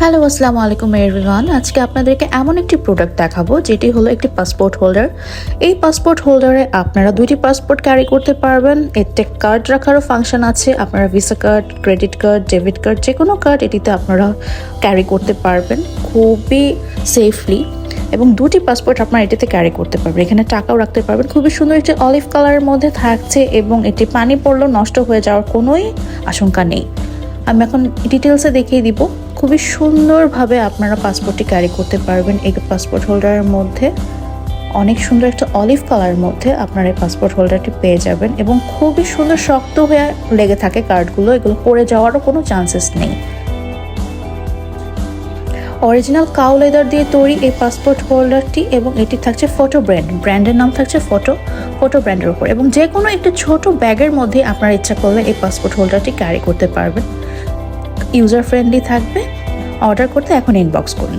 Hello আসসালামু আলাইকুম everyone. আজকে আপনাদেরকে এমন একটি প্রোডাক্ট দেখাবো যেটি হলো একটি পাসপোর্ট হোল্ডার। এই পাসপোর্ট হোল্ডারে আপনারা দুইটি পাসপোর্ট ক্যারি করতে পারবেন। এতে কার্ড রাখারও ফাংশন আছে। আপনারা visa card, credit card, debit card, যে কোনো কার্ড এটিতে আপনারা ক্যারি করতে পারবেন খুবই সেফলি। এবং দুটি পাসপোর্ট আপনারা এটিতে ক্যারি করতে পারবেন। এখানে টাকাও রাখতে পারবেন। খুবই সুন্দর একটি অলিভ কালারের মধ্যে থাকছে এবং এটি পানি পড়লেও নষ্ট হয়ে যাওয়ার কোনোই আশঙ্কা নেই। আমি এখন ডিটেলসে দেখিয়ে দিব। খুবই সুন্দরভাবে আপনারা পাসপোর্টটি ক্যারি করতে পারবেন এই পাসপোর্ট হোল্ডারের মধ্যে। অনেক সুন্দর একটা অলিভ কালারের মধ্যে আপনারা এই পাসপোর্ট হোল্ডারটি পেয়ে যাবেন এবং খুবই সুন্দর শক্ত হয়ে লেগে থাকে কার্ডগুলো, এগুলো পড়ে যাওয়ারও কোনো চান্সেস নেই। অরিজিনাল কাউ লেদার দিয়ে তৈরি এই পাসপোর্ট হোল্ডারটি এবং এটি থাকছে ফটো ব্র্যান্ডের নাম থাকছে ফটো ব্র্যান্ডের উপর। এবং যে কোনো একটি ছোট ব্যাগের মধ্যে আপনারা ইচ্ছা করলে এই পাসপোর্ট হোল্ডারটি ক্যারি করতে পারবেন। ইউজার ফ্রেন্ডলি থাকবে। অর্ডার করতে এখন ইনবক্স করুন।